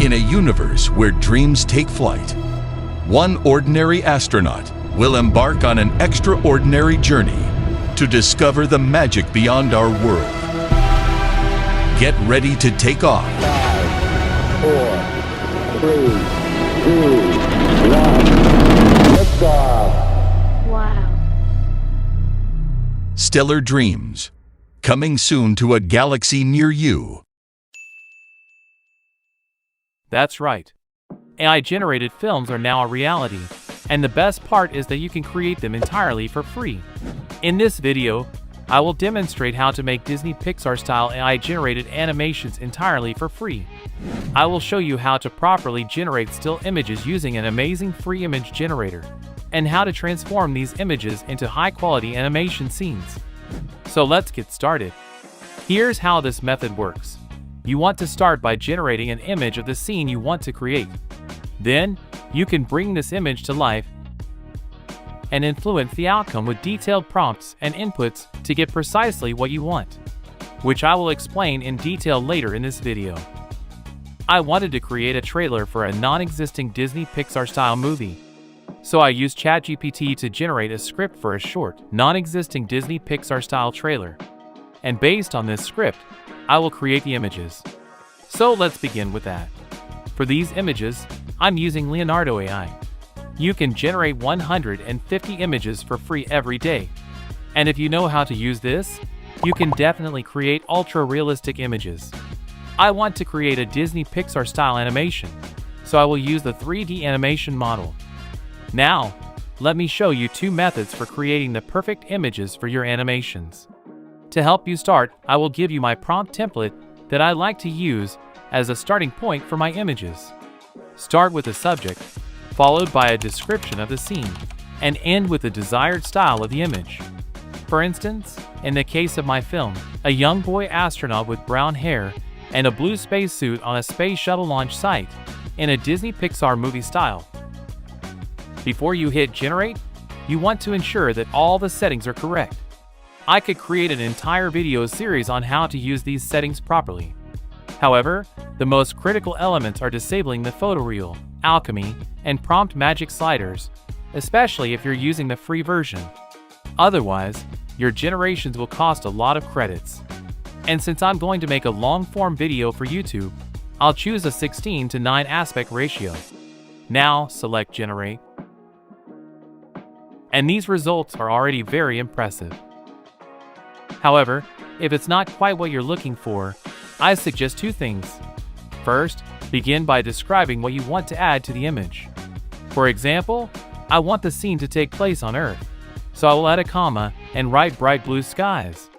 In a universe where dreams take flight, one ordinary astronaut will embark on an extraordinary journey to discover the magic beyond our world. Get ready to take off. 5, 4, 3, 2, 1. Liftoff. Wow. Stellar Dreams, coming soon to a galaxy near you. That's right. AI-generated films are now a reality, and the best part is that you can create them entirely for free. In this video, I will demonstrate how to make Disney Pixar-style AI-generated animations entirely for free. I will show you how to properly generate still images using an amazing free image generator, and how to transform these images into high-quality animation scenes. So let's get started. Here's how this method works. You want to start by generating an image of the scene you want to create. Then, you can bring this image to life and influence the outcome with detailed prompts and inputs to get precisely what you want, which I will explain in detail later in this video. I wanted to create a trailer for a non-existing Disney Pixar-style movie, so I used ChatGPT to generate a script for a short, non-existing Disney Pixar-style trailer. And based on this script, I will create the images. So let's begin with that. For these images, I'm using Leonardo AI. You can generate 150 images for free every day. And if you know how to use this, you can definitely create ultra-realistic images. I want to create a Disney Pixar-style animation, so I will use the 3D animation model. Now, let me show you two methods for creating the perfect images for your animations. To help you start, I will give you my prompt template that I like to use as a starting point for my images. Start with the subject, followed by a description of the scene, and end with the desired style of the image. For instance, in the case of my film, a young boy astronaut with brown hair and a blue spacesuit on a space shuttle launch site in a Disney Pixar movie style. Before you hit generate, you want to ensure that all the settings are correct. I could create an entire video series on how to use these settings properly. However, the most critical elements are disabling the photoreal, alchemy, and prompt magic sliders, especially if you're using the free version. Otherwise, your generations will cost a lot of credits. And since I'm going to make a long-form video for YouTube, I'll choose a 16:9 aspect ratio. Now, select Generate. And these results are already very impressive. However, if it's not quite what you're looking for, I suggest two things. First, begin by describing what you want to add to the image. For example, I want the scene to take place on Earth, so I will add a comma and write bright blue skies.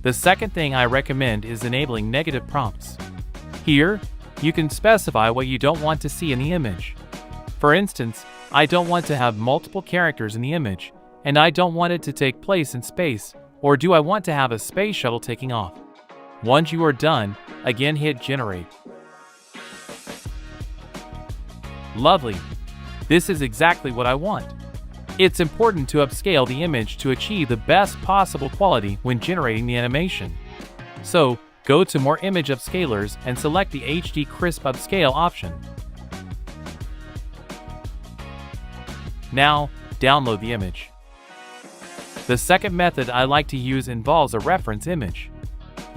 The second thing I recommend is enabling negative prompts. Here, you can specify what you don't want to see in the image. For instance, I don't want to have multiple characters in the image, and I don't want it to take place in space, or do I want to have a space shuttle taking off? Once you are done, again hit Generate. Lovely! This is exactly what I want. It's important to upscale the image to achieve the best possible quality when generating the animation. So, go to More Image Upscalers and select the HD Crisp Upscale option. Now, download the image. The second method I like to use involves a reference image.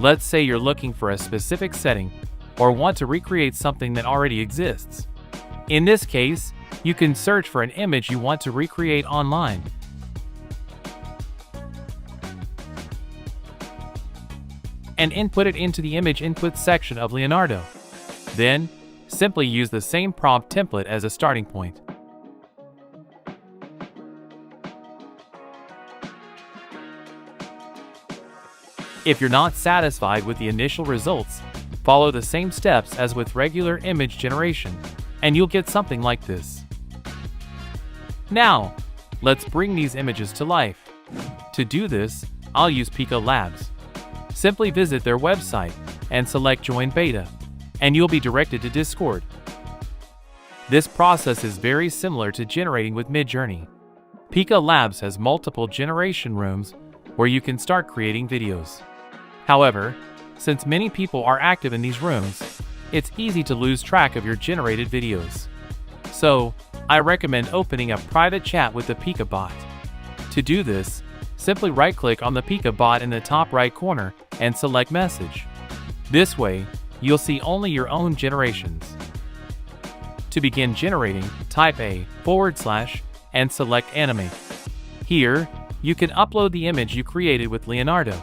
Let's say you're looking for a specific setting or want to recreate something that already exists. In this case, you can search for an image you want to recreate online. And input it into the image input section of Leonardo. Then, simply use the same prompt template as a starting point. If you're not satisfied with the initial results, follow the same steps as with regular image generation, and you'll get something like this. Now, let's bring these images to life. To do this, I'll use Pika Labs. Simply visit their website and select Join Beta, and you'll be directed to Discord. This process is very similar to generating with Midjourney. Pika Labs has multiple generation rooms where you can start creating videos. However, since many people are active in these rooms, it's easy to lose track of your generated videos. So, I recommend opening a private chat with the Pika bot. To do this, simply right-click on the Pika bot in the top right corner and select Message. This way, you'll see only your own generations. To begin generating, type // and select Animate. Here, you can upload the image you created with Leonardo.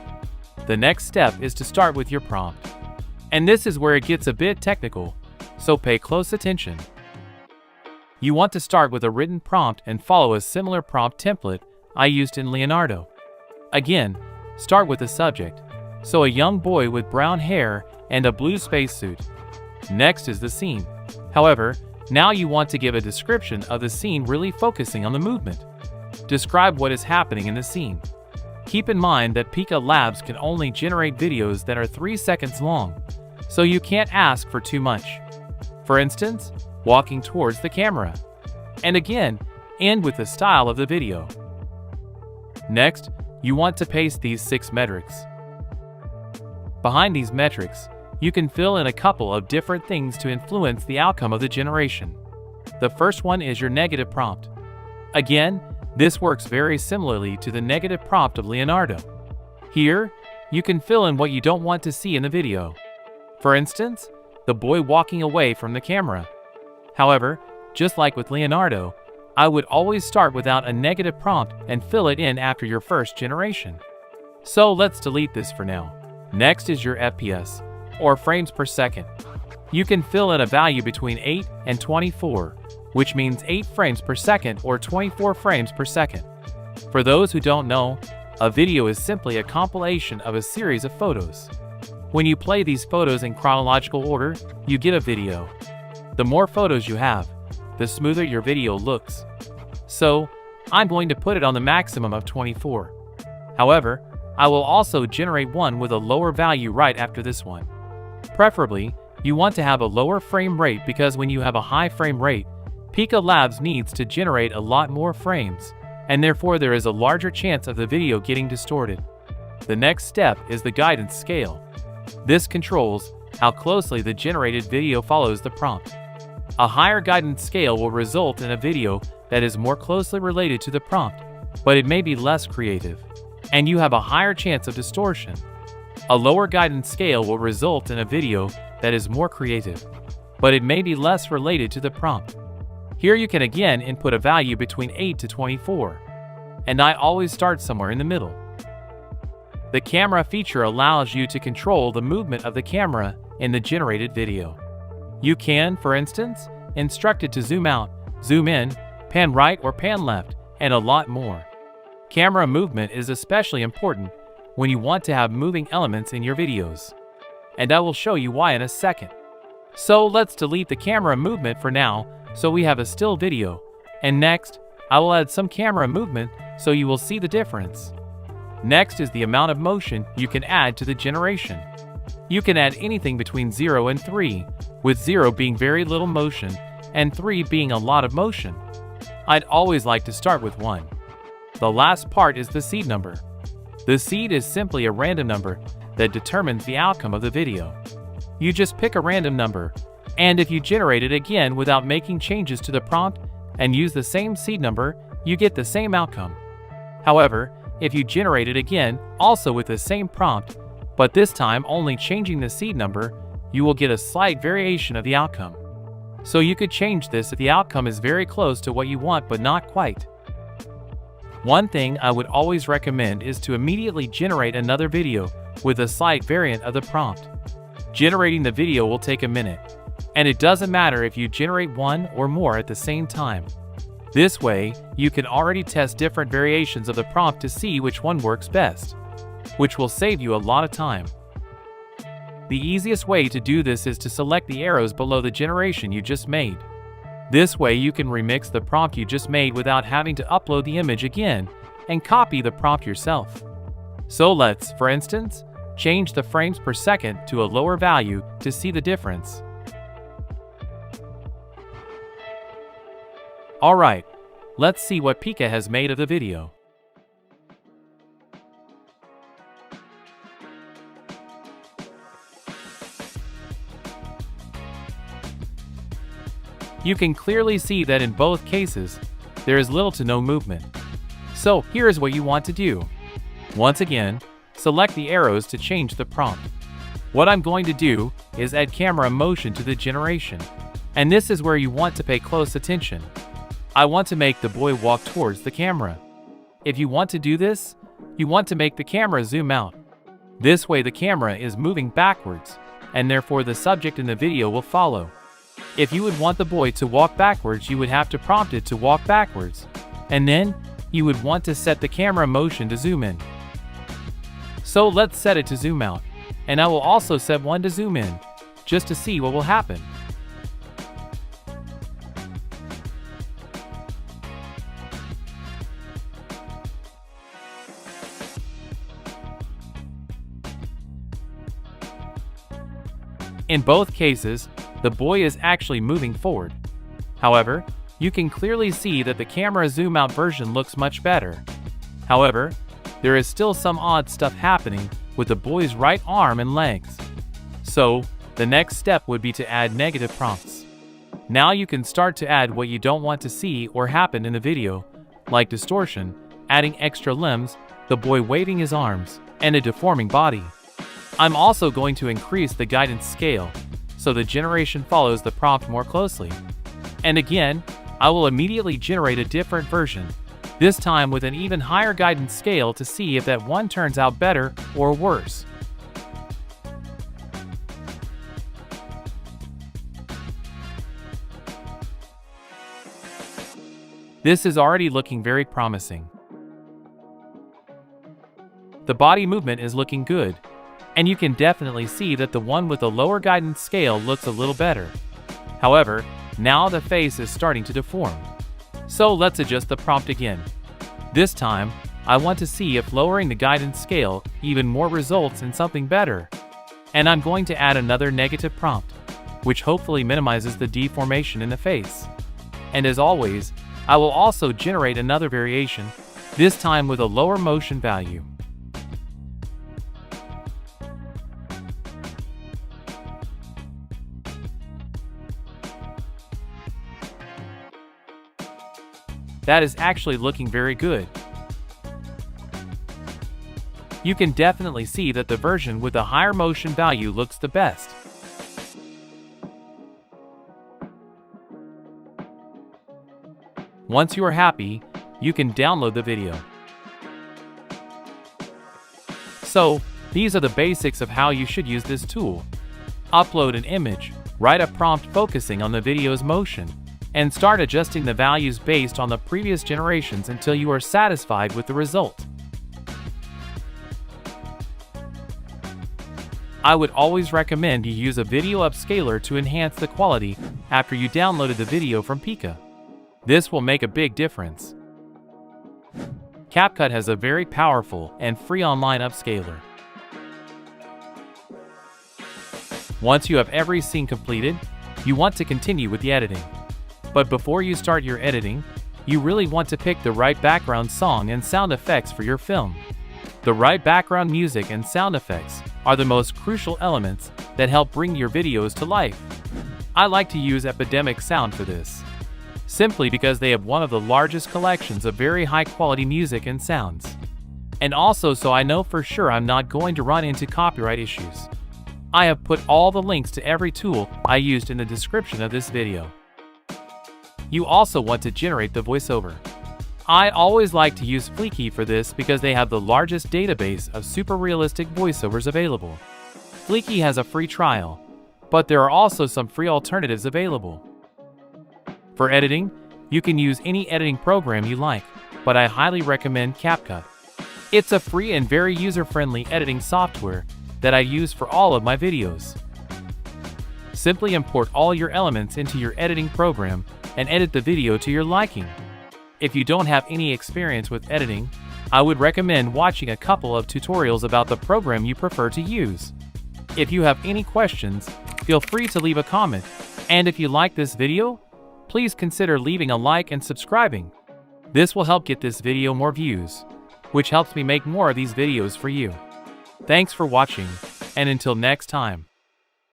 The next step is to start with your prompt. And this is where it gets a bit technical, so pay close attention. You want to start with a written prompt and follow a similar prompt template I used in Leonardo. Again, start with the subject, so a young boy with brown hair and a blue spacesuit. Next is the scene. However, now you want to give a description of the scene, really focusing on the movement. Describe what is happening in the scene. Keep in mind that Pika Labs can only generate videos that are 3 seconds long, so you can't ask for too much. For instance, walking towards the camera. And again, end with the style of the video. Next, you want to paste these 6 metrics. Behind these metrics, you can fill in a couple of different things to influence the outcome of the generation. The first one is your negative prompt. Again, this works very similarly to the negative prompt of Leonardo. Here, you can fill in what you don't want to see in the video. For instance, the boy walking away from the camera. However, just like with Leonardo, I would always start without a negative prompt and fill it in after your first generation. So let's delete this for now. Next is your FPS, or frames per second. You can fill in a value between 8 and 24, which means 8 frames per second or 24 frames per second. For those who don't know, a video is simply a compilation of a series of photos. When you play these photos in chronological order, you get a video. The more photos you have, the smoother your video looks. So, I'm going to put it on the maximum of 24. However, I will also generate one with a lower value right after this one. Preferably, you want to have a lower frame rate because when you have a high frame rate, Pika Labs needs to generate a lot more frames, and therefore there is a larger chance of the video getting distorted. The next step is the guidance scale. This controls how closely the generated video follows the prompt. A higher guidance scale will result in a video that is more closely related to the prompt, but it may be less creative, and you have a higher chance of distortion. A lower guidance scale will result in a video that is more creative, but it may be less related to the prompt. Here you can again input a value between 8 to 24, and I always start somewhere in the middle. The camera feature allows you to control the movement of the camera in the generated video. You can, for instance, instruct it to zoom out, zoom in, pan right or pan left, and a lot more. Camera movement is especially important when you want to have moving elements in your videos, and I will show you why in a second. So let's delete the camera movement for now so we have a still video, and next, I will add some camera movement so you will see the difference. Next is the amount of motion you can add to the generation. You can add anything between 0 and 3, with 0 being very little motion and 3 being a lot of motion. I'd always like to start with 1. The last part is the seed number. The seed is simply a random number that determines the outcome of the video. You just pick a random number, and if you generate it again without making changes to the prompt and use the same seed number, you get the same outcome. However, if you generate it again, also with the same prompt, but this time only changing the seed number, you will get a slight variation of the outcome. So you could change this if the outcome is very close to what you want but not quite. One thing I would always recommend is to immediately generate another video with a slight variant of the prompt. Generating the video will take a minute, and it doesn't matter if you generate one or more at the same time. This way, you can already test different variations of the prompt to see which one works best, which will save you a lot of time. The easiest way to do this is to select the arrows below the generation you just made. This way you can remix the prompt you just made without having to upload the image again and copy the prompt yourself. So let's, for instance, change the frames per second to a lower value to see the difference. Alright, let's see what Pika has made of the video. You can clearly see that in both cases, there is little to no movement. So here is what you want to do. Once again, select the arrows to change the prompt. What I'm going to do is add camera motion to the generation. And this is where you want to pay close attention. I want to make the boy walk towards the camera. If you want to do this, you want to make the camera zoom out. This way the camera is moving backwards, and therefore the subject in the video will follow. If you would want the boy to walk backwards, you would have to prompt it to walk backwards, and then you would want to set the camera motion to zoom in. So let's set it to zoom out, and I will also set one to zoom in, just to see what will happen. In both cases, the boy is actually moving forward. However, you can clearly see that the camera zoom out version looks much better. However, there is still some odd stuff happening with the boy's right arm and legs. So, the next step would be to add negative prompts. Now you can start to add what you don't want to see or happen in the video, like distortion, adding extra limbs, the boy waving his arms, and a deforming body. I'm also going to increase the guidance scale, so the generation follows the prompt more closely. And again, I will immediately generate a different version, this time with an even higher guidance scale to see if that one turns out better or worse. This is already looking very promising. The body movement is looking good, and you can definitely see that the one with the lower guidance scale looks a little better. However, now the face is starting to deform. So let's adjust the prompt again. This time, I want to see if lowering the guidance scale even more results in something better. And I'm going to add another negative prompt, which hopefully minimizes the deformation in the face. And as always, I will also generate another variation, this time with a lower motion value. That is actually looking very good. You can definitely see that the version with the higher motion value looks the best. Once you are happy, you can download the video. So, these are the basics of how you should use this tool. Upload an image, write a prompt focusing on the video's motion, and start adjusting the values based on the previous generations until you are satisfied with the result. I would always recommend you use a video upscaler to enhance the quality after you downloaded the video from Pixar. This will make a big difference. CapCut has a very powerful and free online upscaler. Once you have every scene completed, you want to continue with the editing. But before you start your editing, you really want to pick the right background song and sound effects for your film. The right background music and sound effects are the most crucial elements that help bring your videos to life. I like to use Epidemic Sound for this, simply because they have one of the largest collections of very high quality music and sounds. And also so I know for sure I'm not going to run into copyright issues. I have put all the links to every tool I used in the description of this video. You also want to generate the voiceover. I always like to use FREEI for this because they have the largest database of super realistic voiceovers available. FREEI has a free trial, but there are also some free alternatives available. For editing, you can use any editing program you like, but I highly recommend CapCut. It's a free and very user-friendly editing software that I use for all of my videos. Simply import all your elements into your editing program and edit the video to your liking. If you don't have any experience with editing, I would recommend watching a couple of tutorials about the program you prefer to use. If you have any questions, feel free to leave a comment, and if you like this video, please consider leaving a like and subscribing. This will help get this video more views, which helps me make more of these videos for you. Thanks for watching, and until next time.